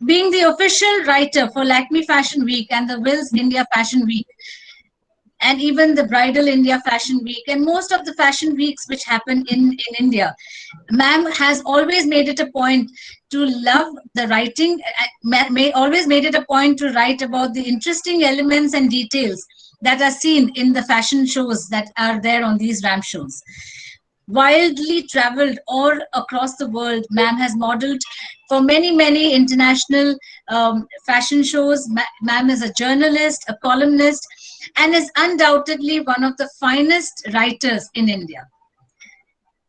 Being the official writer for Lakme Fashion Week and the Wills India Fashion Week, and even the Bridal India Fashion Week, and most of the fashion weeks which happen in India, ma'am has always made it a point to love the writing, always made it a point to write about the interesting elements and details that are seen in the fashion shows that are there on these ramp shows. Wildly traveled all across the world, ma'am has modeled for many international fashion shows. Ma'am is a journalist, a columnist, and is undoubtedly one of the finest writers in India.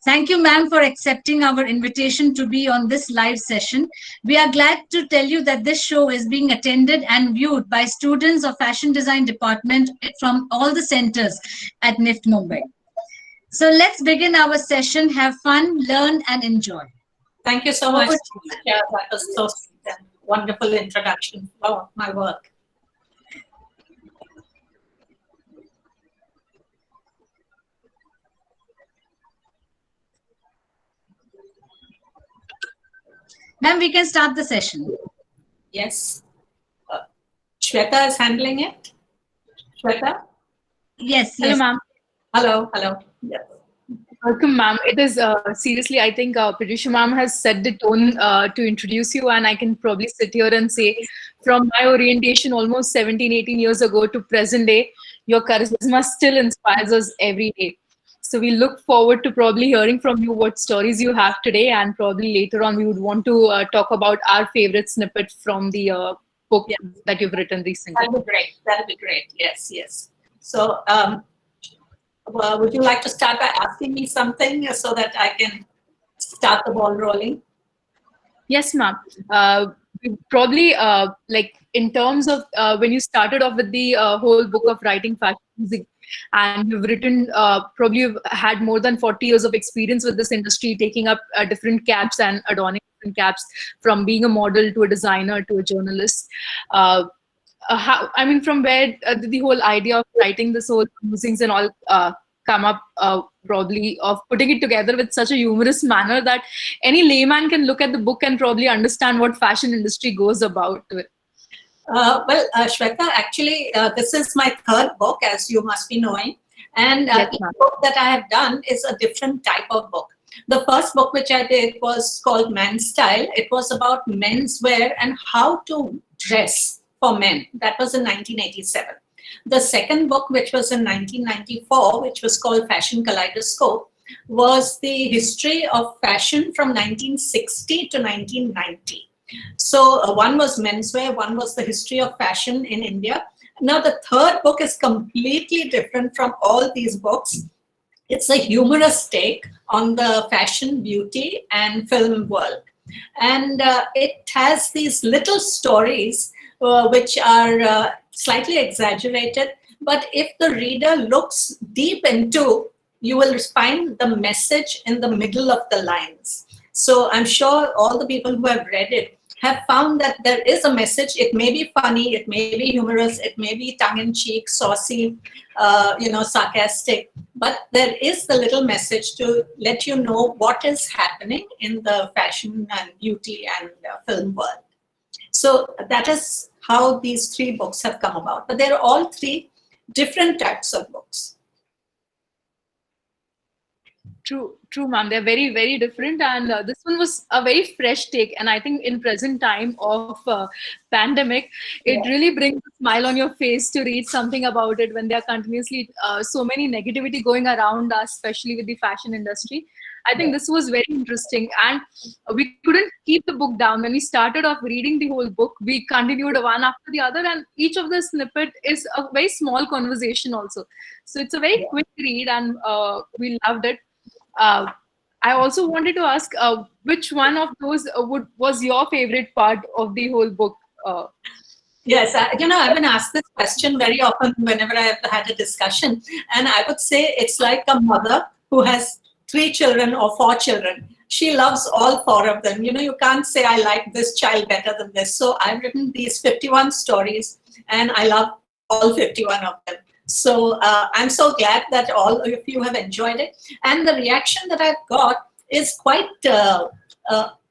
Thank you, ma'am, for accepting our invitation to be on this live session. We are glad to tell you that this show is being attended and viewed by students of Fashion Design Department from all the centers at NIFT Mumbai. So let's begin our session. Have fun, learn, and enjoy. Thank you so much. Yeah, that was so sweet and wonderful introduction for my work. Ma'am, we can start the session. Yes. Shweta is handling it. Shweta? Yes. Hello, ma'am. Hello. Yes. Welcome, ma'am. It is seriously, I think Pradisha ma'am has set the tone to introduce you, and I can probably sit here and say from my orientation almost 17, 18 years ago to present day, your charisma still inspires us every day. So we look forward to probably hearing from you what stories you have today, and probably later on we would want to talk about our favorite snippet from the book that you've written recently. That'll be great. Yes. So well, would you like to start by asking me something so that I can start the ball rolling? Yes, ma'am. Probably like in terms of when you started off with the whole book of writing fashion music, and you've written, probably you've had more than 40 years of experience with this industry, taking up different caps and adorning different caps, from being a model to a designer to a journalist. I mean, from where did the whole idea of writing this whole musings and all come up, probably of putting it together with such a humorous manner that any layman can look at the book and probably understand what fashion industry goes about to it? Well, Shweta, actually, this is my third book, as you must be knowing. And yes, each book that I have done is a different type of book. The first book which I did was called Man's Style. It was about menswear and how to dress for men. That was in 1987. The second book, which was in 1994, which was called Fashion Kaleidoscope, was the history of fashion from 1960 to 1990. So one was menswear, one was the history of fashion in India. Now the third book is completely different from all these books. It's a humorous take on the fashion, beauty, and film world. And it has these little stories which are slightly exaggerated, but if the reader looks deep into, you will find the message in the middle of the lines. So I'm sure all the people who have read it have found that there is a message. It may be funny, it may be humorous, it may be tongue-in-cheek, saucy, sarcastic, but there is the little message to let you know what is happening in the fashion and beauty and film world. So that is how these three books have come about. But they're all three different types of books. True, ma'am. They're very different, and this one was a very fresh take. And I think in present time of pandemic, it really brings a smile on your face to read something about it when there are continuously so many negativity going around us, especially with the fashion industry. I think this was very interesting, and we couldn't keep the book down. When we started off reading the whole book, we continued one after the other, and each of the snippet is a very small conversation also. So it's a very quick read, and we loved it. I also wanted to ask, which one of those was your favorite part of the whole book? Yes, I've been asked this question very often whenever I have had a discussion, and I would say it's like a mother who has 3 children or 4 children. She loves all 4 of them. You can't say I like this child better than this. So I've written these 51 stories, and I love all 51 of them. So I'm so glad that all of you have enjoyed it. And the reaction that I've got is quite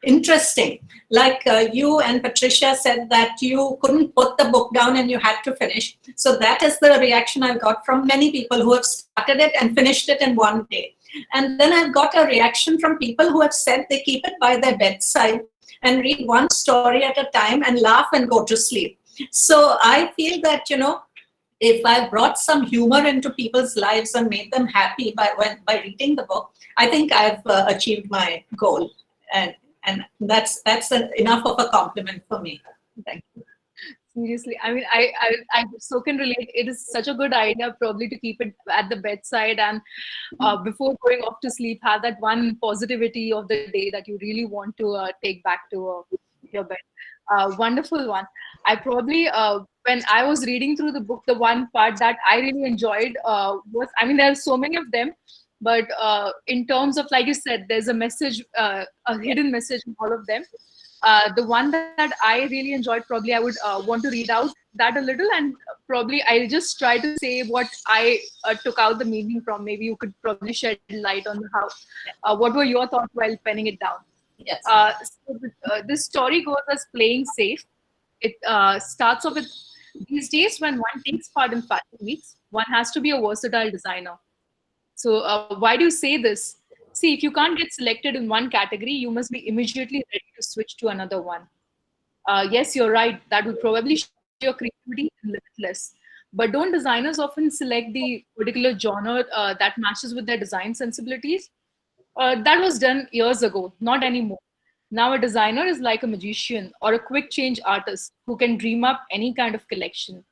interesting. Like you and Patricia said that you couldn't put the book down and you had to finish. So that is the reaction I've got from many people who have started it and finished it in one day. And then I've got a reaction from people who have said they keep it by their bedside and read one story at a time and laugh and go to sleep. So I feel that, you know, if I brought some humor into people's lives and made them happy by reading the book, I think I've achieved my goal. And that's enough of a compliment for me. Thank you. Seriously, I mean, I so can relate. It is such a good idea, probably, to keep it at the bedside, and before going off to sleep, have that one positivity of the day that you really want to take back to your bed. Wonderful one. I probably, when I was reading through the book, the one part that I really enjoyed was, I mean, there are so many of them, but in terms of, like you said, there's a message, a hidden message in all of them. The one that I really enjoyed, probably I would want to read out that a little, and probably I'll just try to say what I took out the meaning from. Maybe you could probably shed light on how, what were your thoughts while penning it down? Yes. This story goes as playing safe. It starts off with, these days when one takes part in fashion weeks, one has to be a versatile designer. So why do you say this? See, if you can't get selected in one category, you must be immediately ready to switch to another one. Yes, you're right. That would probably show your creativity is limitless. But don't designers often select the particular genre that matches with their design sensibilities? That was done years ago, not anymore. Now a designer is like a magician or a quick change artist who can dream up any kind of collection.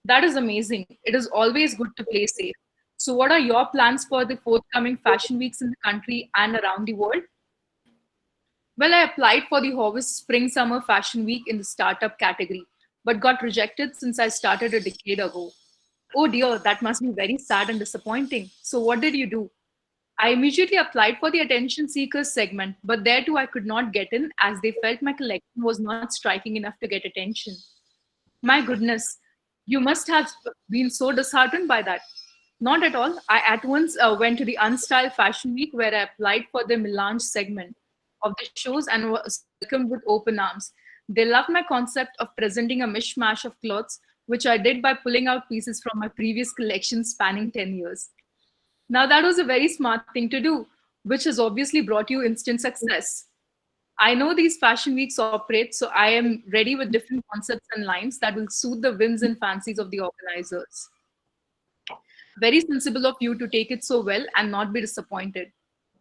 That is amazing. It is always good to play safe. So, what are your plans for the forthcoming fashion weeks in the country and around the world? Well, I applied for the Horwitz Spring Summer Fashion Week in the startup category, but got rejected since I started a decade ago. Oh dear, that must be very sad and disappointing. So, what did you do? I immediately applied for the attention seekers segment, but there too I could not get in as they felt my collection was not striking enough to get attention. My goodness, you must have been so disheartened by that. Not at all. I at once went to the Unstyle Fashion Week where I applied for the Melange segment of the shows and was welcomed with open arms. They loved my concept of presenting a mishmash of clothes, which I did by pulling out pieces from my previous collection spanning 10 years. Now, that was a very smart thing to do, which has obviously brought you instant success. I know these fashion weeks operate, so I am ready with different concepts and lines that will suit the whims and fancies of the organizers. Very sensible of you to take it so well and not be disappointed.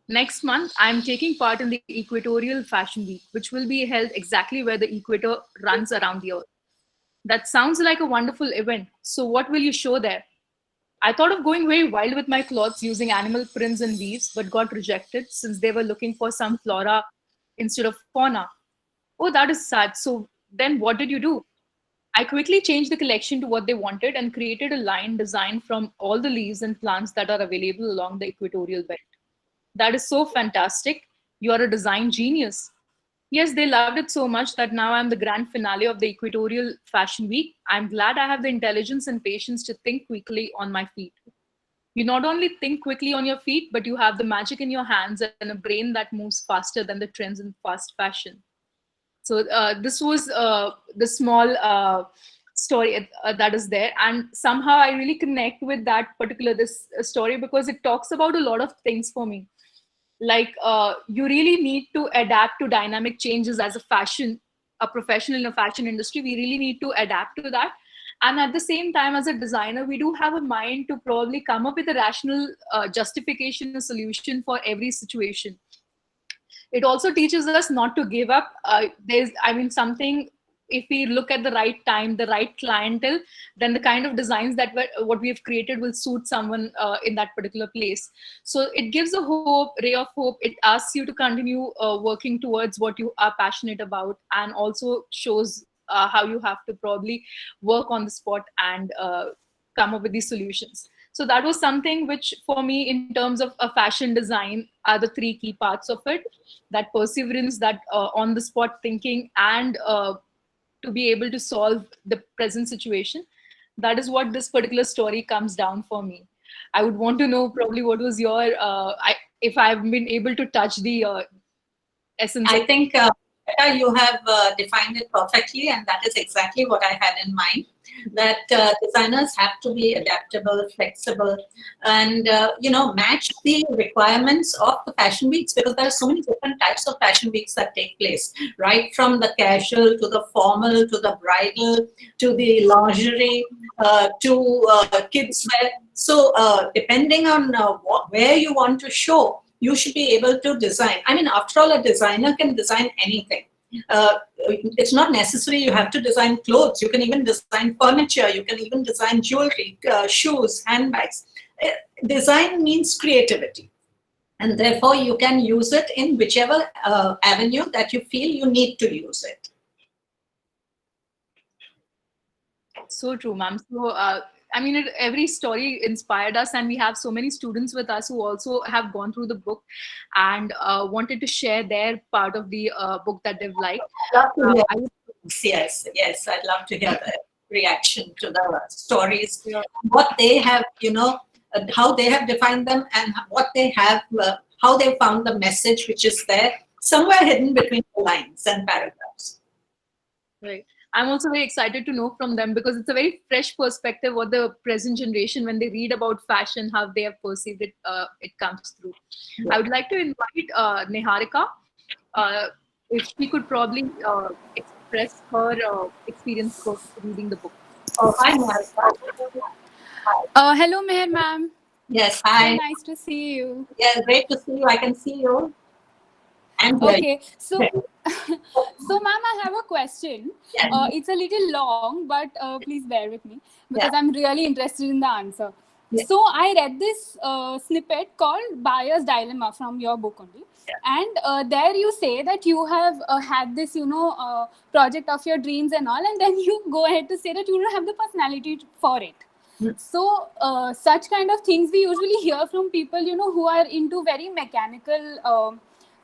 Next month, I am taking part in the Equatorial Fashion Week, which will be held exactly where the equator runs around the earth. That sounds like a wonderful event. So, what will you show there? I thought of going very wild with my clothes using animal prints and weaves, but got rejected since they were looking for some flora instead of fauna. Oh, that is sad. So, then what did you do? I quickly changed the collection to what they wanted and created a line designed from all the leaves and plants that are available along the equatorial belt. That is so fantastic. You are a design genius. Yes, they loved it so much that now I'm the grand finale of the Equatorial Fashion Week. I'm glad I have the intelligence and patience to think quickly on my feet. You not only think quickly on your feet, but you have the magic in your hands and a brain that moves faster than the trends in fast fashion. So this was the small story that is there, and somehow I really connect with that particular this story because it talks about a lot of things for me. Like you really need to adapt to dynamic changes as a professional in a fashion industry. We really need to adapt to that, and at the same time, as a designer, we do have a mind to probably come up with a rational justification, a solution for every situation. It also teaches us not to give up. There's, I mean, something, if we look at the right time, the right clientele, then the kind of designs that what we have created will suit someone in that particular place. So it gives a hope, ray of hope. It asks you to continue working towards what you are passionate about, and also shows how you have to probably work on the spot and come up with these solutions. So that was something which, for me, in terms of a fashion design, are the three key parts of it: that perseverance, that on the spot thinking, and to be able to solve the present situation. That is what this particular story comes down for me. I would want to know probably what was your, if I've been able to touch the essence. I think you have defined it perfectly, and that is exactly what I had in mind. That designers have to be adaptable, flexible, and match the requirements of the fashion weeks, because there are so many different types of fashion weeks that take place, right from the casual to the formal to the bridal to the lingerie to kids wear. So depending on where you want to show, you should be able to design. I mean, after all, a designer can design anything. It's not necessary you have to design clothes. You can even design furniture. You can even design jewelry, shoes, handbags. Design means creativity. And therefore, you can use it in whichever avenue that you feel you need to use it. So true, ma'am. So, I mean, every story inspired us, and we have so many students with us who also have gone through the book and wanted to share their part of the book that they've liked. Yes, I'd love to hear the reaction to the stories, what they have, how they have defined them, and what they have, how they found the message which is there somewhere hidden between the lines and paragraphs. Right. I'm also very excited to know from them, because it's a very fresh perspective what the present generation, when they read about fashion, how they have perceived it, it comes through. Yeah. I would like to invite Niharika, if she could probably express her experience for reading the book. Oh, hi, Niharika. Hello, Meher ma'am. Yes, hi. So nice to see you. Yeah, great to see you. I can see you. Okay, so so ma'am, I have a question. Yeah. It's a little long, but please bear with me, because I'm really interested in the answer. Yeah. So I read this snippet called Buyer's Dilemma from your book only. Yeah. And there you say that you have had this, project of your dreams and all, and then you go ahead to say that you don't have the personality for it. So such kind of things we usually hear from people, who are into very mechanical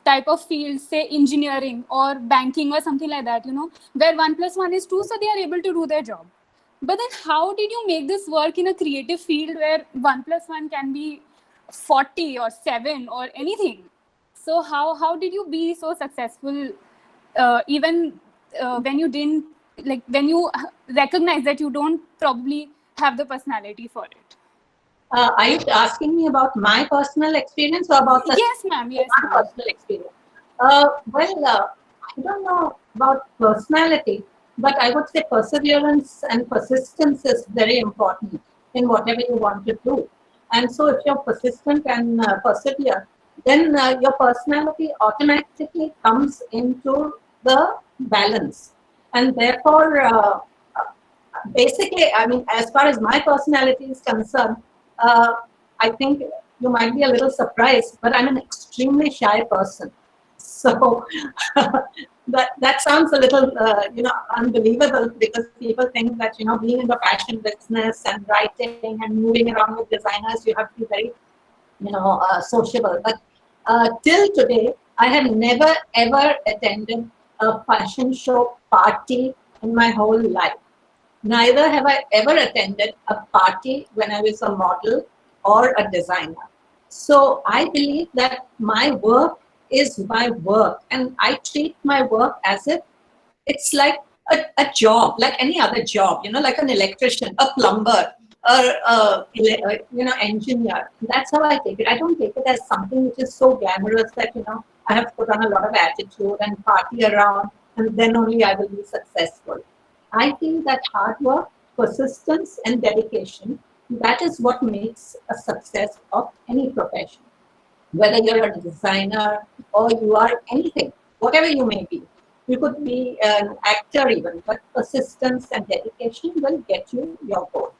type of fields, say engineering or banking or something like that, where 1 + 1 is 2, so they are able to do their job. But then how did you make this work in a creative field where 1 + 1 can be 40 or 7 or anything? So how did you be so successful even when you didn't, like, when you recognize that you don't probably have the personality for it? Are you asking me about my personal experience or about the Yes, ma'am. Yes, ma'am. Personal experience? I don't know about personality, but I would say perseverance and persistence is very important in whatever you want to do. And so if you're persistent and persevere, then your personality automatically comes into the balance. And therefore, basically, I mean, as far as my personality is concerned, I think you might be a little surprised, but I'm an extremely shy person. So that sounds a little, unbelievable, because people think that, being in the fashion business and writing and moving around with designers, you have to be very, sociable. But till today, I have never, ever attended a fashion show party in my whole life. Neither have I ever attended a party when I was a model or a designer. So I believe that my work is my work, and I treat my work as if it's like a job, like any other job, like an electrician, a plumber, or engineer. That's how I take it. I don't take it as something which is so glamorous that, I have to put on a lot of attitude and party around, and then only I will be successful. I think that hard work, persistence, and dedication, that is what makes a success of any profession. Whether you're a designer or you are anything, whatever you may be. You could be an actor even, but persistence and dedication will get you your goal.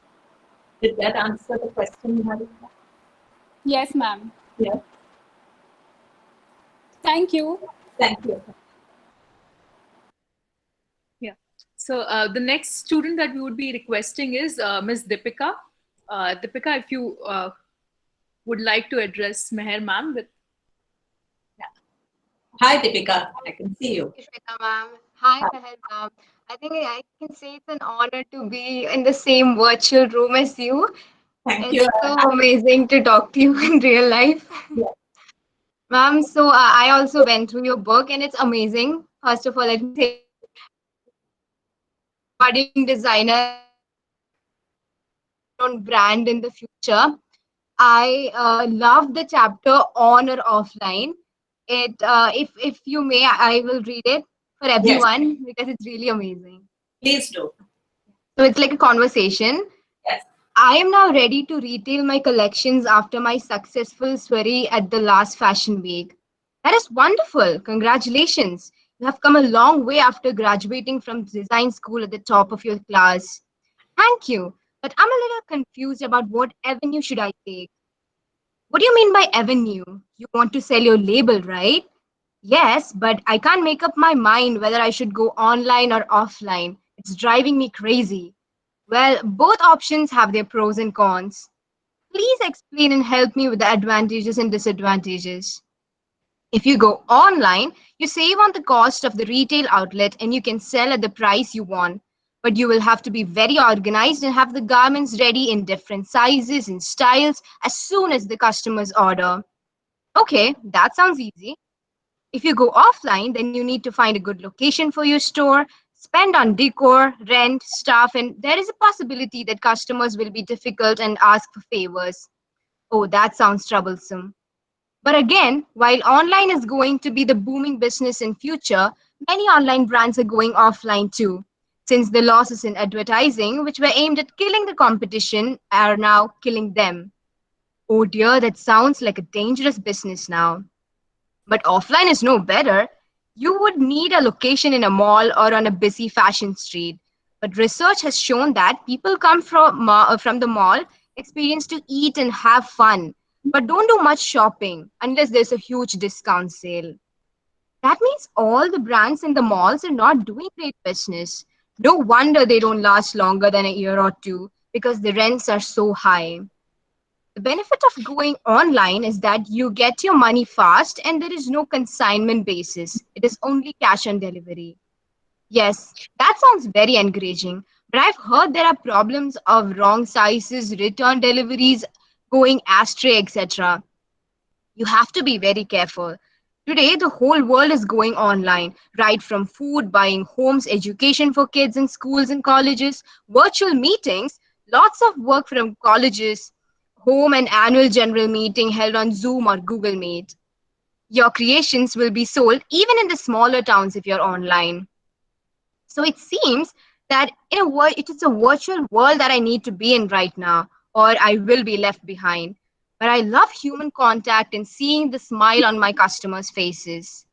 Did that answer the question, Harika? Yes, ma'am. Yeah. Thank you. Thank you. So the next student that we would be requesting is Ms. Deepika. Deepika, if you would like to address Meher ma'am with. Yeah. Hi, Deepika. I can see you. Shweta ma'am. Hi, Meher ma'am. I think I can say it's an honor to be in the same virtual room as you. Thank It's you. so amazing to talk to you in real life. Yeah. Ma'am, so I also went through your book and it's amazing. First of all, let me say budding designer and your own brand in the future. I love the chapter on or offline. If you may, I will read it for Yes, everyone because it's really amazing. please do. So it's like a conversation. Yes. I am now ready to retail my collections after my successful soiree at the last fashion week. That is wonderful. Congratulations. You have come a long way after graduating from design school at the top of your class. Thank you. But I'm a little confused about what avenue should I take. What do you mean by avenue? You want to sell your label, right? Yes, but I can't make up my mind whether I should go online or offline. It's driving me crazy. Well, both options have their pros and cons. Please explain and help me with the advantages and disadvantages. If you go online, you save on the cost of the retail outlet and you can sell at the price you want. But you will have to be very organized and have the garments ready in different sizes and styles as soon as the customers order. Okay, that sounds easy. If you go offline, then you need to find a good location for your store, spend on decor, rent, staff, and there is a possibility that customers will be difficult and ask for favors. Oh, that sounds troublesome. But again, while online is going to be the booming business in future, many online brands are going offline too, since the losses in advertising, which were aimed at killing the competition, are now killing them. Oh dear, that sounds like a dangerous business now. But offline is no better. You would need a location in a mall or on a busy fashion street. But research has shown that people come from the mall experience to eat and have fun, but don't do much shopping unless there's a huge discount sale. That means all the brands in the malls are not doing great business. No wonder they don't last longer than a year or two because the rents are so high. The benefit of going online is that you get your money fast and there is no consignment basis. It is only cash on delivery. Yes, that sounds very encouraging, but I've heard there are problems of wrong sizes, return deliveries, going astray, etc. You have to be very careful. Today, the whole world is going online, right from food, buying homes, education for kids in schools and colleges, virtual meetings, lots of work from colleges, home and annual general meeting held on Zoom or Google Meet. Your creations will be sold even in the smaller towns if you're online. So it seems that it is a virtual world that I need to be in right now, or I will be left behind. But I love human contact and seeing the smile on my customers' faces.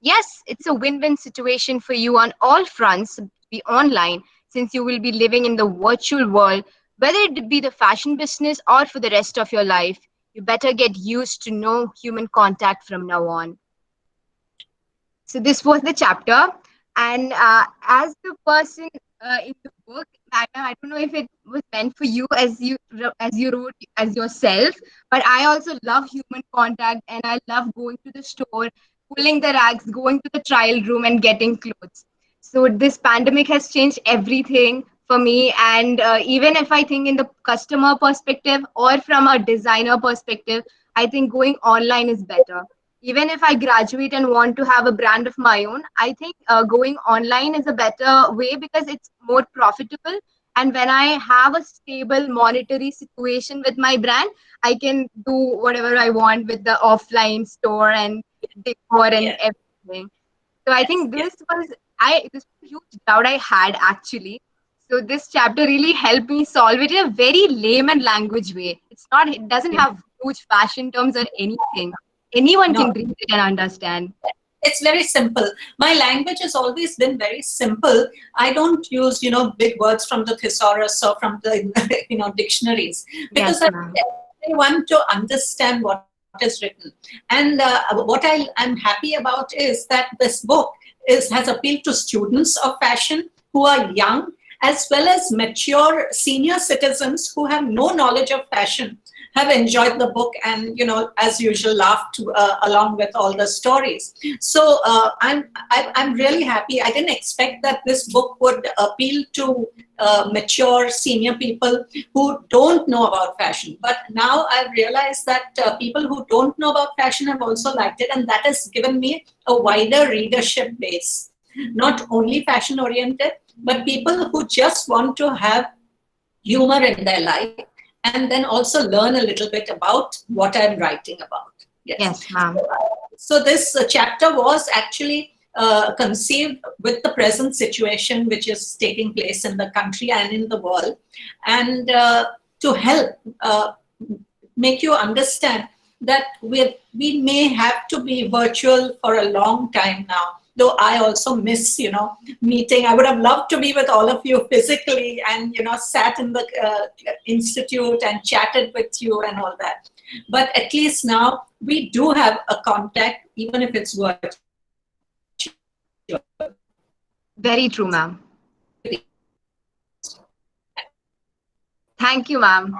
Yes, it's a win-win situation for you on all fronts to be online, since you will be living in the virtual world, whether it be the fashion business or for the rest of your life. You better get used to no human contact from now on. So this was the chapter, and as the person in the book, I don't know if it was meant for you as you wrote as yourself, but I also love human contact, and I love going to the store, pulling the rags, going to the trial room, and getting clothes. So this pandemic has changed everything for me, and even if I think in the customer perspective or from a designer perspective, I think going online is better. Even if I graduate and want to have a brand of my own, I think going online is a better way because it's more profitable. And when I have a stable monetary situation with my brand, I can do whatever I want with the offline store and decor and Yes, everything. So I yes, think yes. this was a huge doubt I had actually. So this chapter really helped me solve it in a very layman language way. It doesn't have huge fashion terms or anything. Anyone No, can read it and understand. it's very simple. My language has always been very simple. I don't use, big words from the thesaurus or from the, dictionaries, because Yes, I ma'am. want to understand what is written. And what I'm happy about is that this book has appealed to students of fashion who are young, as well as mature senior citizens who have no knowledge of fashion. have enjoyed the book and, as usual, laughed along with all the stories. So I'm really happy. I didn't expect that this book would appeal to mature senior people who don't know about fashion. But now I've realized that people who don't know about fashion have also liked it, and that has given me a wider readership base. Not only fashion oriented, but people who just want to have humor in their life and then also learn a little bit about what I'm writing about. Yes, ma'am. So this chapter was actually conceived with the present situation which is taking place in the country and in the world, and to help make you understand that we may have to be virtual for a long time now. Though I also miss, meeting. I would have loved to be with all of you physically and, sat in the institute and chatted with you and all that. But at least now we do have a contact, even if it's virtual. Very true, ma'am. Thank you, ma'am.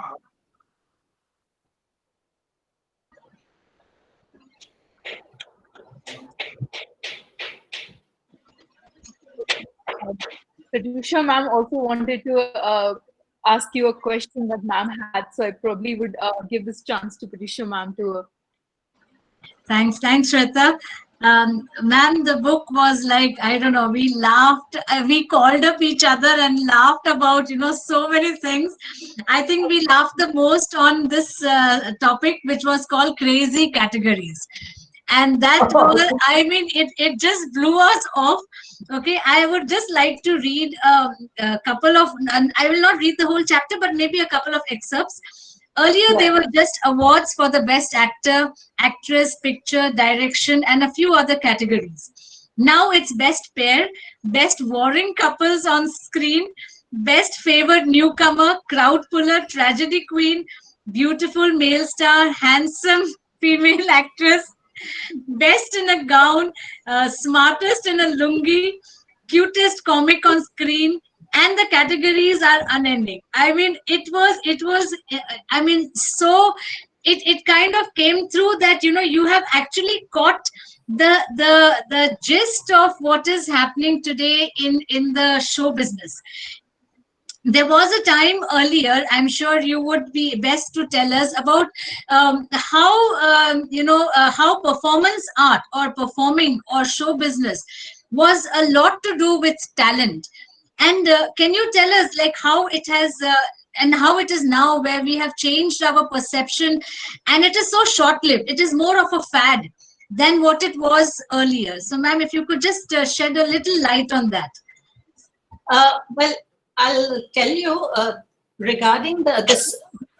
Pratyusha ma'am also wanted to ask you a question that ma'am had, so I probably would give this chance to Pratyusha ma'am to. Thanks, Shweta. Ma'am, the book was like, I don't know, we laughed, we called up each other and laughed about, so many things. I think we laughed the most on this topic, which was called crazy categories. And that was, I mean, it just blew us off. Okay, I would just like to read a couple of, and I will not read the whole chapter, but maybe a couple of excerpts. Earlier, they were just awards for the best actor, actress, picture, direction, and a few other categories. Now it's best pair, best warring couples on screen, best favored newcomer, crowd puller, tragedy queen, beautiful male star, handsome female actress, best in a gown, smartest in a lungi, cutest comic on screen, and the categories are unending. I mean, I mean, so it kind of came through that, you have actually caught the gist of what is happening today in the show business. There was a time earlier, I'm sure you would be best to tell us about how performance art or performing or show business was a lot to do with talent. And can you tell us like how it has and how it is now, where we have changed our perception, and it is so short-lived. It is more of a fad than what it was earlier. So ma'am, if you could just shed a little light on that. Well, I'll tell you regarding this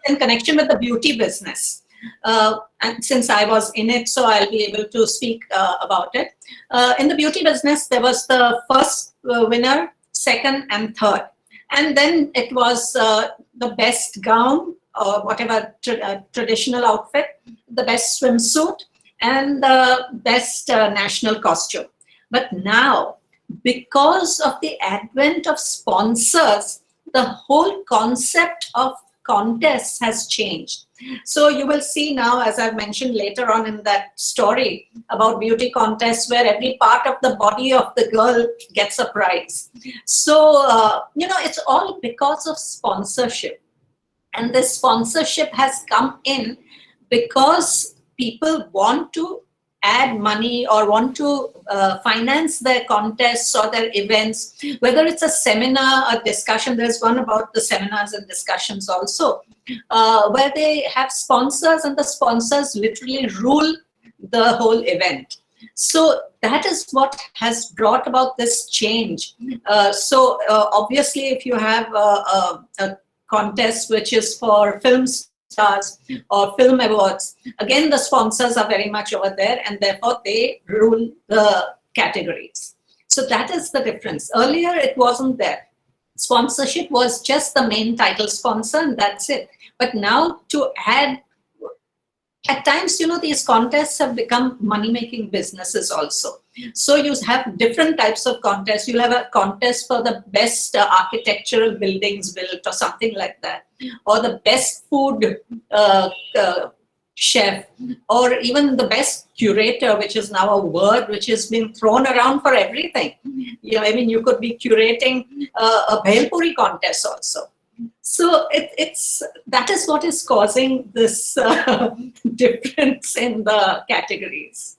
in connection with the beauty business. And since I was in it, so I'll be able to speak about it. In the beauty business, there was the first winner, second and third. And then it was the best gown or whatever traditional outfit, the best swimsuit, and the best national costume. But now, because of the advent of sponsors, the whole concept of contests has changed. So you will see now, as I've mentioned later on in that story about beauty contests, where every part of the body of the girl gets a prize. So, it's all because of sponsorship. And this sponsorship has come in because people want to add money or want to finance their contests or their events, whether it's a seminar or discussion. There's one about the seminars and discussions also, where they have sponsors and the sponsors literally rule the whole event. So that is what has brought about this change. So obviously, if you have a contest which is for film stars or film awards, again, the sponsors are very much over there, and therefore they rule the categories. So that is the difference. Earlier, it wasn't there. Sponsorship was just the main title sponsor, and that's it. But now, to add at times, these contests have become money-making businesses also. So you have different types of contests. You'll have a contest for the best architectural buildings built or something like that, or the best food chef, or even the best curator, which is now a word which has been thrown around for everything. I mean, you could be curating a Bhel Puri contest also. So that is what is causing this difference in the categories.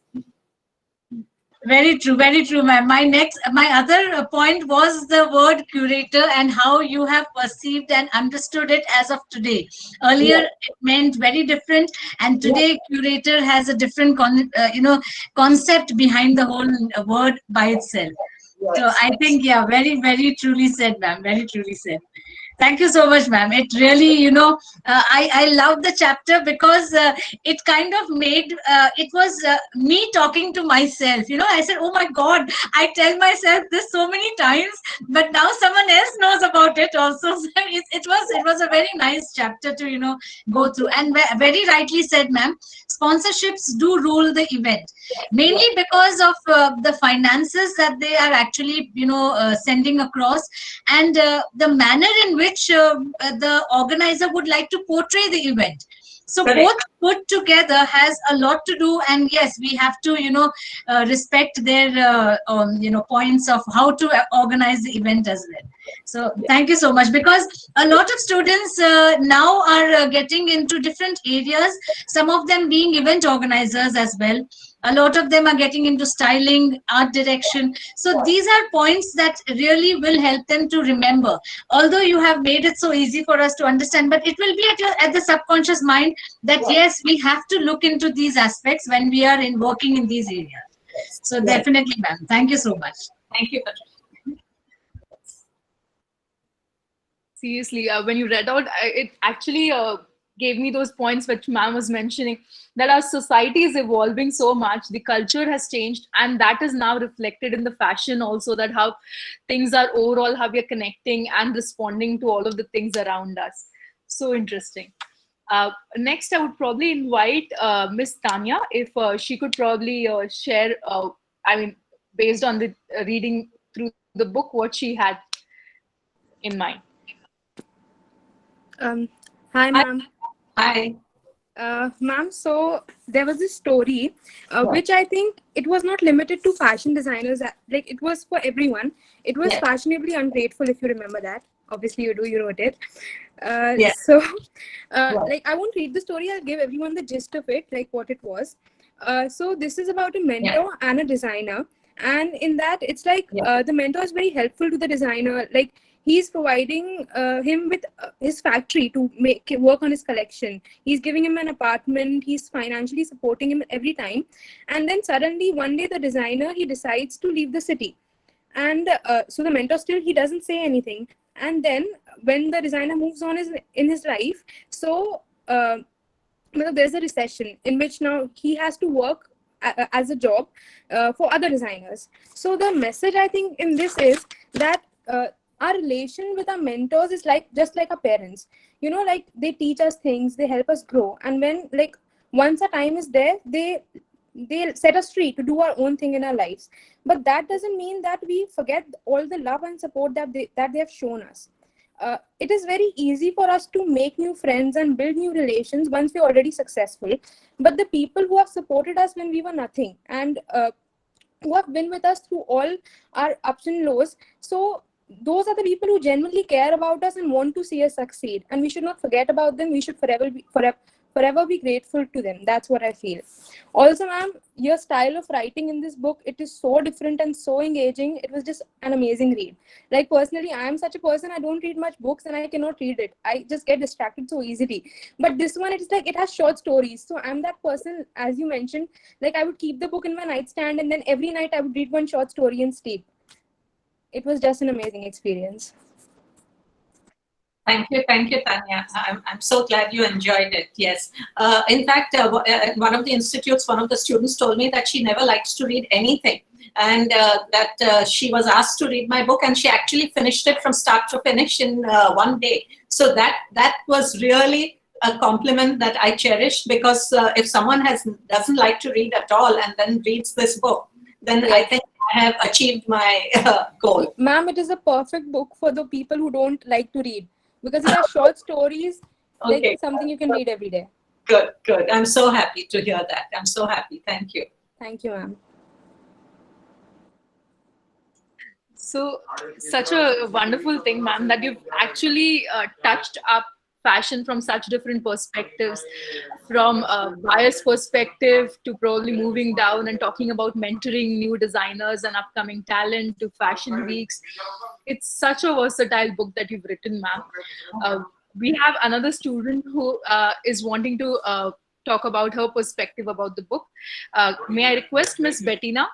Very true, ma'am. My other point was the word curator and how you have perceived and understood it as of today. Earlier, it meant very different, and today curator has a different concept behind the whole word by itself. So I think, yeah, very, very truly said, ma'am. Very truly said. Thank you so much, ma'am. It really, I love the chapter because it kind of made, it was me talking to myself. I said, oh my God, I tell myself this so many times, but now someone else knows about it also. So it was a very nice chapter to, go through. And very rightly said, ma'am, sponsorships do rule the event, mainly because of the finances that they are actually, sending across, and the manner in which the organizer would like to portray the event. So both put together has a lot to do, and yes, we have to respect their points of how to organize the event as well. So thank you so much, because a lot of students now are getting into different areas, some of them being event organizers as well. A lot of them are getting into styling, art direction. So these are points that really will help them to remember. Although you have made it so easy for us to understand, but it will be at the subconscious mind that yes, we have to look into these aspects when we are working in these areas. So definitely, ma'am. Thank you so much. Thank you. Seriously, when you read out, it actually gave me those points which ma'am was mentioning, that our society is evolving so much, the culture has changed, and that is now reflected in the fashion also, that how things are overall, how we are connecting and responding to all of the things around us. So interesting. Next, I would probably invite Miss Tanya, if she could probably share, based on the reading through the book, what she had in mind. Hi, ma'am. Hi. Ma'am, so there was this story, which I think it was not limited to fashion designers. Like, it was for everyone. It was Fashionably Ungrateful, if you remember that. Obviously, you do. You wrote it. So, like, I won't read the story. I'll give everyone the gist of it, like what it was. So this is about a mentor and a designer. And in that, it's like the mentor is very helpful to the designer. Like, he's providing him with his factory to work on his collection. He's giving him an apartment. He's financially supporting him every time. And then suddenly one day the designer, he decides to leave the city. And so the mentor still, he doesn't say anything. And then when the designer moves on in his life, so there's a recession in which now he has to work as a job for other designers. So the message I think in this is that our relation with our mentors is just like our parents. Like, they teach us things, they help us grow, and when, like, once our time is there, they set us free to do our own thing in our lives. But that doesn't mean that we forget all the love and support that they have shown us. It is very easy for us to make new friends and build new relations once we're already successful. But the people who have supported us when we were nothing, and who have been with us through all our ups and lows, so those are the people who genuinely care about us and want to see us succeed. And we should not forget about them. We should forever be grateful to them. That's what I feel. Also, ma'am, your style of writing in this book, it is so different and so engaging. It was just an amazing read. Like, personally, I am such a person, I don't read much books and I cannot read it. I just get distracted so easily. But this one, it's like, it has short stories. So I'm that person, as you mentioned, like, I would keep the book in my nightstand and then every night I would read one short story and sleep. It was just an amazing experience. Thank you, Tanya. I'm so glad you enjoyed it. Yes. In fact, one of the institutes, one of the students told me that she never likes to read anything, and that she was asked to read my book, and she actually finished it from start to finish in one day. So that was really a compliment that I cherish, because if someone doesn't like to read at all and then reads this book, then I think I have achieved my goal. Ma'am, it is a perfect book for the people who don't like to read, because it has short stories, like something you can read every day. Good, good. I'm so happy to hear that. I'm so happy. Thank you. Thank you, ma'am. So, such a wonderful thing, ma'am, that you've actually touched up fashion from such different perspectives, from a buyer's perspective to probably moving down and talking about mentoring new designers and upcoming talent to fashion weeks. It's such a versatile book that you've written, ma'am. We have another student who is wanting to talk about her perspective about the book. May I request Miss Bettina?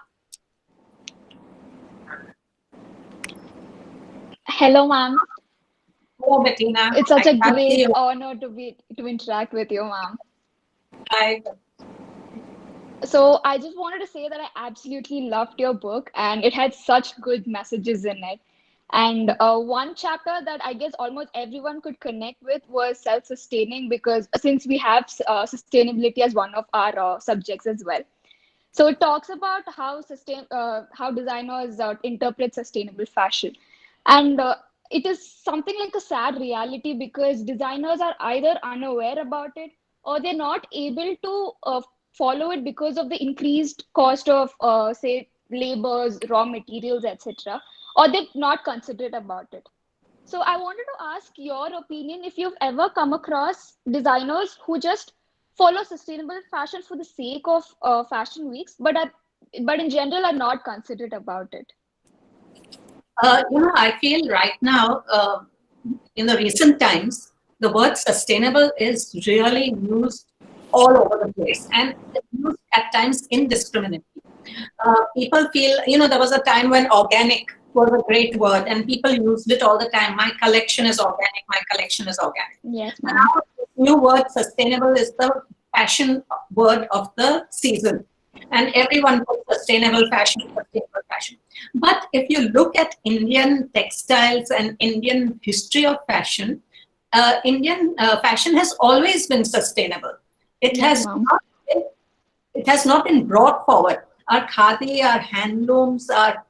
Hello, ma'am. Hello, Bettina. It's such a great honor to interact with you, ma'am. Hi. So I just wanted to say that I absolutely loved your book, and it had such good messages in it. And one chapter that I guess almost everyone could connect with was self-sustaining, because since we have sustainability as one of our subjects as well. So it talks about how designers interpret sustainable fashion. And it is something like a sad reality, because designers are either unaware about it, or they're not able to follow it because of the increased cost of, say, labors, raw materials, etc., or they've not considered about it. So I wanted to ask your opinion if you've ever come across designers who just follow sustainable fashion for the sake of fashion weeks, but in general are not considerate about it. I feel right now, in the recent times, the word sustainable is really used all over the place, and it's used at times indiscriminately. People feel, there was a time when organic was a great word, and people used it all the time. My collection is organic. My collection is organic. Yes, ma'am. Now, this new word sustainable is the fashion word of the season. And everyone puts sustainable fashion, sustainable fashion. But if you look at Indian textiles and Indian history of fashion, Indian fashion has always been sustainable. It has not been brought forward. Our khadi, our handlooms, our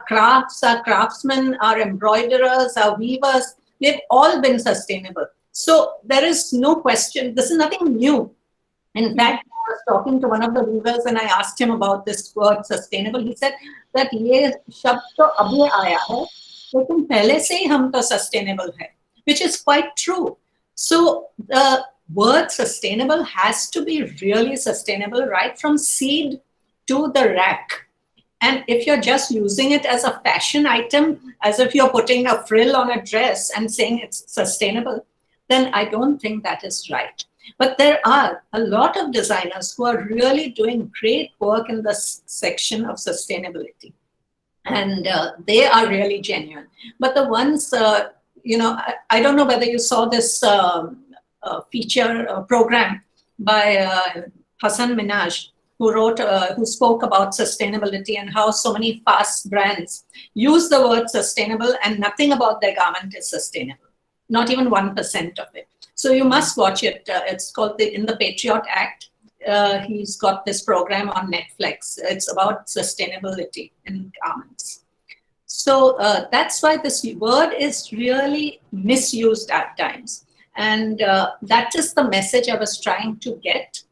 crafts, our craftsmen, our embroiderers, our weavers, they've all been sustainable. So there is no question. This is nothing new. In fact, I was talking to one of the weavers and I asked him about this word sustainable. He said that ये शब्द तो अभी आया है, लेकिन पहले से ही हम तो sustainable है, which is quite true. So the word sustainable has to be really sustainable right from seed to the rack. And if you're just using it as a fashion item, as if you're putting a frill on a dress and saying it's sustainable, then I don't think that is right. But there are a lot of designers who are really doing great work in this section of sustainability. And they are really genuine. But the ones, I don't know whether you saw this feature program by Hassan Minaj, who spoke about sustainability and how so many fast brands use the word sustainable and nothing about their garment is sustainable. Not even 1% of it. So you must watch it. It's called In the Patriot Act. He's got this program on Netflix. It's about sustainability in garments. So that's why this word is really misused at times. And that is the message I was trying to get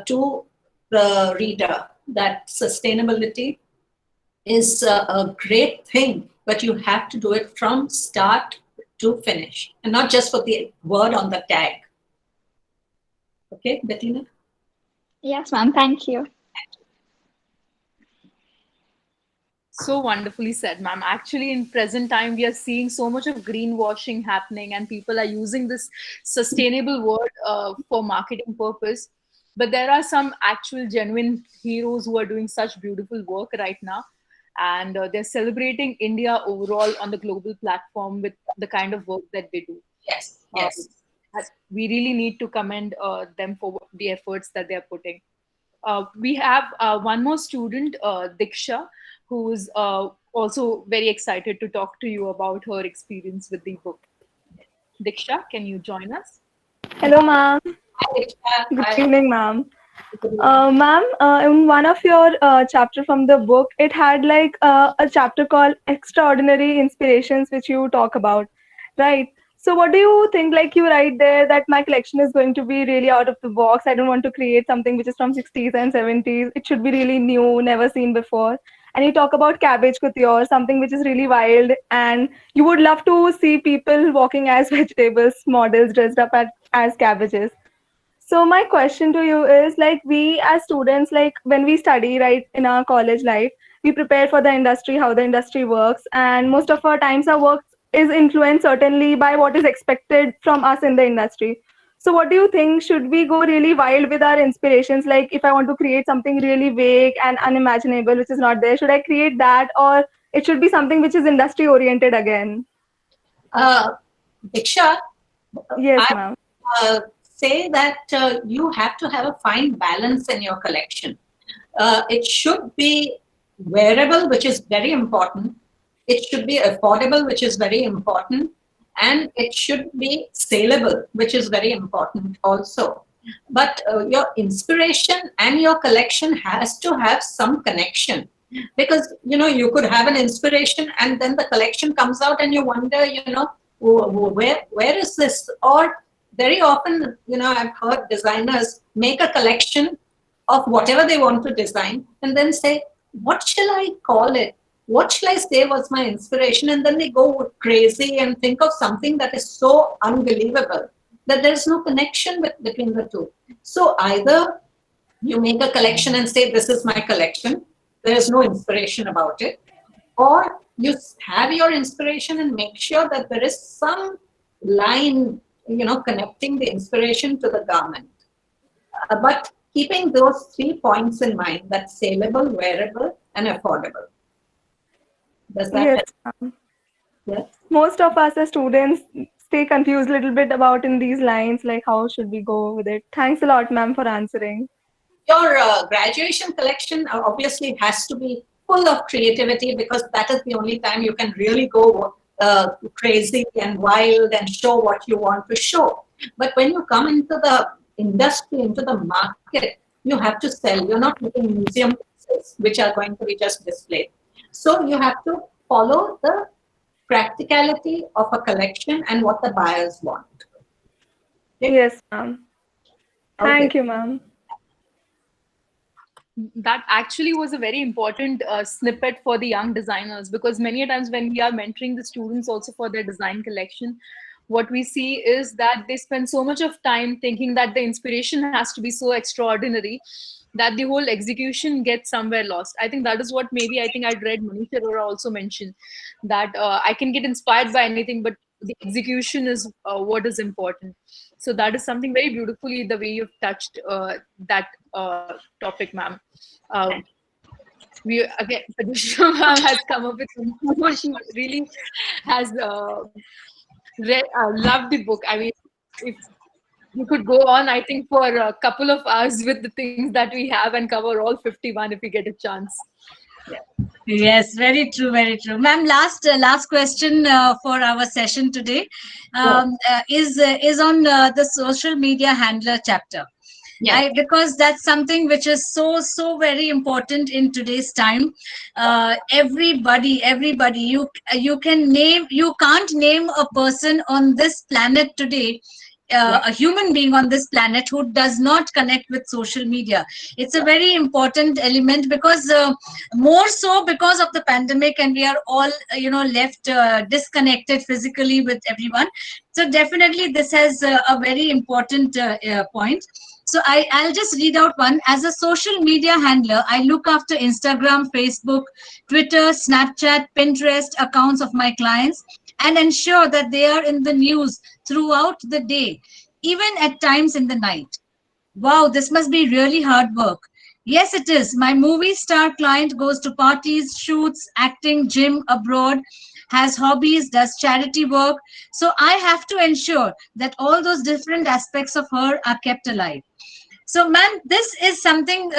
to the reader, that sustainability is a great thing, but you have to do it from start to finish, and not just for the word on the tag. Okay, Bettina? Yes, ma'am. Thank you. So wonderfully said, ma'am. Actually, in present time, we are seeing so much of greenwashing happening, and people are using this sustainable word for marketing purpose. But there are some actual genuine heroes who are doing such beautiful work right now. And they're celebrating India overall on the global platform with the kind of work that they do. Yes, yes. We really need to commend them for the efforts that they're putting. We have one more student, Diksha, who is also very excited to talk to you about her experience with the book. Diksha, can you join us? Hello, ma'am. Good Hi. evening, ma'am. Ma'am, in one of your chapter from the book, it had like a chapter called Extraordinary Inspirations, which you talk about, right? So what do you think, like you write there that my collection is going to be really out of the box. I don't want to create something which is from 60s and 70s. It should be really new, never seen before. And you talk about cabbage couture, something which is really wild. And you would love to see people walking as vegetables, models dressed up as cabbages. So my question to you is like we as students, like when we study right in our college life, we prepare for the industry, how the industry works, and most of our times our work is influenced certainly by what is expected from us in the industry. So what do you think? Should we go really wild with our inspirations? Like if I want to create something really vague and unimaginable, which is not there, should I create that, or it should be something which is industry oriented again? Diksha, Yes, I ma'am. say that you have to have a fine balance in your collection. It should be wearable, which is very important. It should be affordable, which is very important. And it should be saleable, which is very important also. But your inspiration and your collection has to have some connection. Because, you could have an inspiration and then the collection comes out and you wonder, where is this? Or very often, I've heard designers make a collection of whatever they want to design and then say, what shall I call it? What shall I say was my inspiration? And then they go crazy and think of something that is so unbelievable that there's no connection between the two. So either you make a collection and say, this is my collection, there is no inspiration about it, or you have your inspiration and make sure that there is some line, connecting the inspiration to the garment. But keeping those 3 points in mind, that saleable, wearable, and affordable. Does that Yes, help? ma'am. Yes. Most of us as students stay confused a little bit about in these lines, like how should we go with it. Thanks a lot, ma'am, for answering. Your graduation collection obviously has to be full of creativity because that is the only time you can really go crazy and wild and show what you want to show. But when you come into the industry, into the market, you have to sell. You're not making museum pieces which are going to be just displayed. So you have to follow the practicality of a collection and what the buyers want. Okay? Yes, ma'am. Thank Okay. you, ma'am. That actually was a very important snippet for the young designers, because many a times when we are mentoring the students also for their design collection, what we see is that they spend so much of time thinking that the inspiration has to be so extraordinary that the whole execution gets somewhere lost. I think that is what maybe I think I'd read Manish Arora also mention, that I can get inspired by anything, but the execution is what is important. So that is something very beautifully the way you've touched that topic, ma'am. Um, we again, Padishra ma'am has come up with more. She really has loved the book. I mean, if we could go on, I think, for a couple of hours with the things that we have and cover all 51 if we get a chance. Yes, very true, very true. Ma'am, last question for our session today is on the social media handler chapter. Yes. Because that's something which is so very important in today's time. Everybody, you can't name a person on this planet today, a human being on this planet who does not connect with social media. It's a very important element because more so because of the pandemic, and we are all left disconnected physically with everyone. So definitely this has a very important point. So I'll just read out one. As a social media handler, I look after Instagram, Facebook, Twitter, Snapchat, Pinterest accounts of my clients and ensure that they are in the news throughout the day, even at times in the night. Wow, this must be really hard work. Yes, it is. My movie star client goes to parties, shoots, acting, gym abroad, has hobbies, does charity work. So I have to ensure that all those different aspects of her are kept alive. So, ma'am, this is something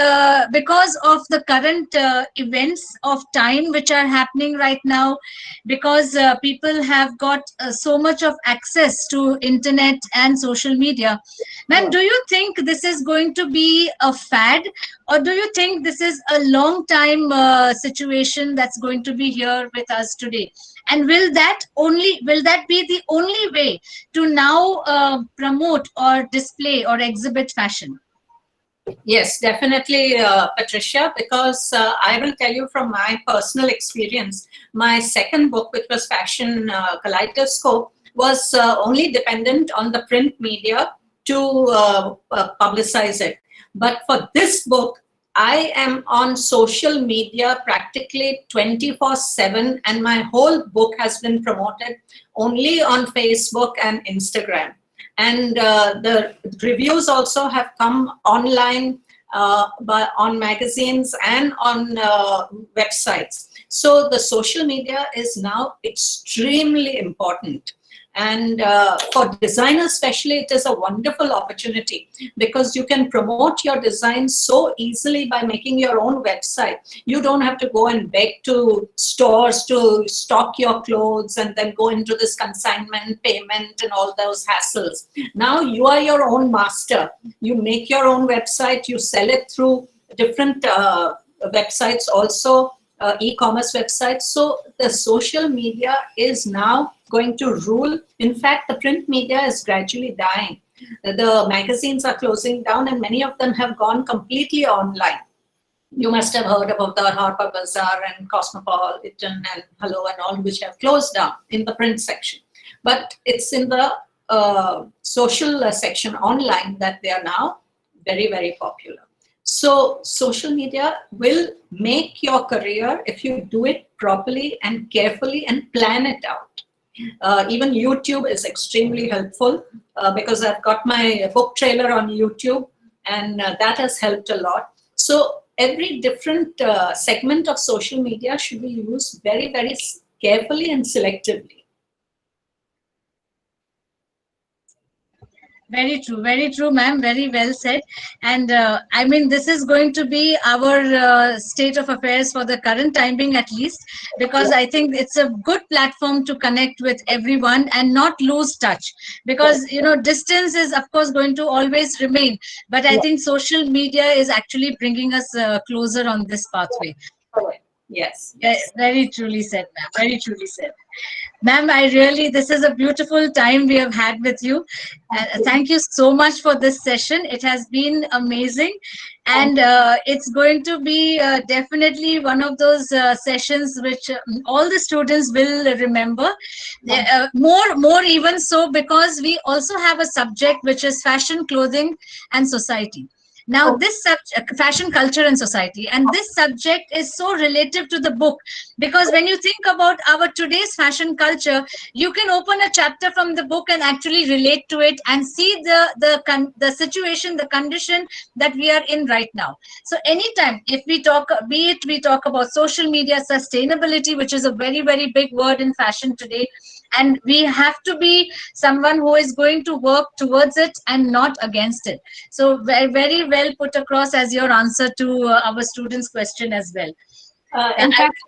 because of the current events of time which are happening right now, because people have got so much of access to internet and social media. Ma'am, do you think this is going to be a fad, or do you think this is a long time situation that's going to be here with us today? And will that be the only way to now promote or display or exhibit fashion? Yes, definitely, Patricia, because I will tell you from my personal experience, my second book, which was Fashion Kaleidoscope, was only dependent on the print media to publicize it. But for this book, I am on social media practically 24/7, and my whole book has been promoted only on Facebook and Instagram. And the reviews also have come online on magazines and on websites. So the social media is now extremely important. And for designers especially, it is a wonderful opportunity because you can promote your design so easily by making your own website. You don't have to go and beg to stores to stock your clothes and then go into this consignment payment and all those hassles. Now you are your own master. You make your own website, you sell it through different websites also, e-commerce websites. So the social media is now going to rule. In fact, the print media is gradually dying. The magazines are closing down and many of them have gone completely online. You must have heard about the Harper Bazaar and Cosmopolitan and Hello and all, which have closed down in the print section. But it's in the social section online that they are now very, very popular. So social media will make your career if you do it properly and carefully and plan it out. Even YouTube is extremely helpful because I've got my book trailer on YouTube, and that has helped a lot. So every different segment of social media should be used very, very carefully and selectively. Very true, ma'am. Very well said. And I mean, this is going to be our state of affairs for the current time being, at least, because I think it's a good platform to connect with everyone and not lose touch. Because, you know, distance is, of course, going to always remain. But I think social media is actually bringing us closer on this pathway. Yes. Very truly said, ma'am. Very truly said. Ma'am, this is a beautiful time we have had with you. Thank you so much for this session. It has been amazing. And it's going to be definitely one of those sessions which all the students will remember. More even so, because we also have a subject which is fashion, clothing, and society. Now, this subject, fashion, culture, and society, and this subject is so relative to the book, because when you think about our today's fashion culture, you can open a chapter from the book and actually relate to it and see the situation, the condition that we are in right now. So anytime, if we talk, be it we talk about social media, sustainability, which is a very, very big word in fashion today, and we have to be someone who is going to work towards it and not against it. So very, very well put across as your answer to our students' question as well. In fact,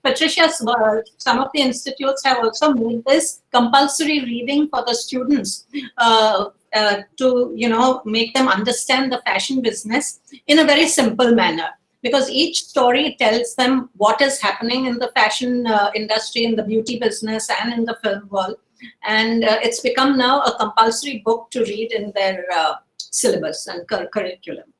Patricia, some of the institutes have also made this compulsory reading for the students to, you know, make them understand the fashion business in a very simple manner. Because each story tells them what is happening in the fashion industry, in the beauty business, and in the film world. And it's become now a compulsory book to read in their syllabus and curriculum.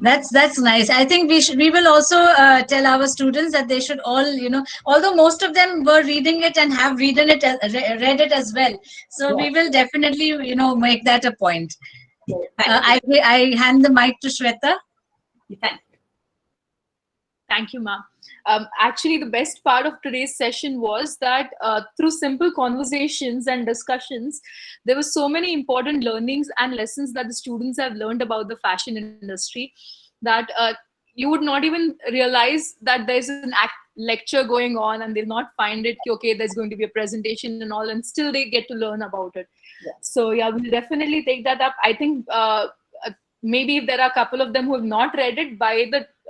That's nice. I think we will also tell our students that they should all, you know, although most of them were reading it and have read it as well. So we will definitely, you know, make that a point. I hand the mic to Shweta. Thank you, ma'am. Actually, the best part of today's session was that through simple conversations and discussions, there were so many important learnings and lessons that the students have learned about the fashion industry that you would not even realize that there's an lecture going on and they'll not find it, okay, there's going to be a presentation and all, and still they get to learn about it. So yeah, we'll definitely take that up. I think maybe if there are a couple of them who have not read it,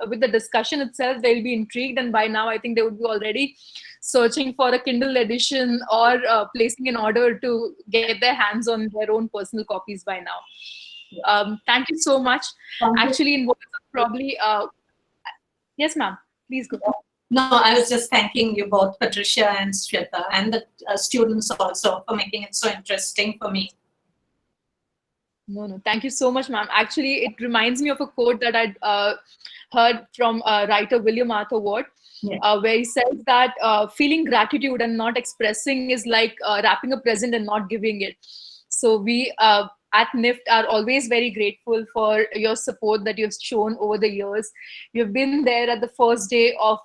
with the discussion itself, they'll be intrigued, and by now I think they would be already searching for a Kindle edition or placing an order to get their hands on their own personal copies by now. Thank you so much. Actually, in words of probably, yes, ma'am, please go. No, I was just thanking you both, Patricia and Shweta, and the students also for making it so interesting for me. No, thank you so much, ma'am. Actually, it reminds me of a quote that I'd heard from writer William Arthur Ward, where he says that feeling gratitude and not expressing is like wrapping a present and not giving it. So we at NIFT are always very grateful for your support that you've shown over the years. You've been there at the first day of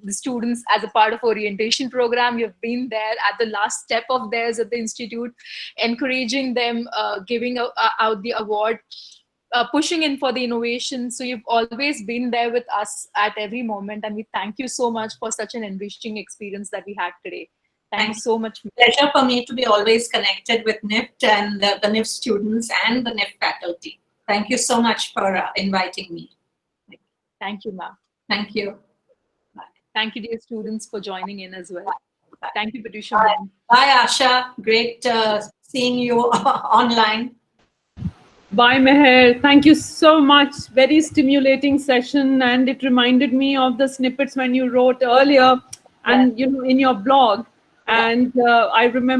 the students as a part of orientation program. You've been there at the last step of theirs at the institute, encouraging them, giving out the award, pushing in for the innovation. So you've always been there with us at every moment, and we thank you so much for such an enriching experience that we had today. Thank you so much. Pleasure for me to be always connected with NIFT and the NIFT students and the NIFT faculty. Thank you so much for inviting me. Thank you, ma'am. Thank you. Thank you, dear students, for joining in as well. Thank you, Patricia. Bye, Bye Asha. Great seeing you online. Bye, Meher. Thank you so much. Very stimulating session, and it reminded me of the snippets when you wrote earlier, and in your blog. And I remember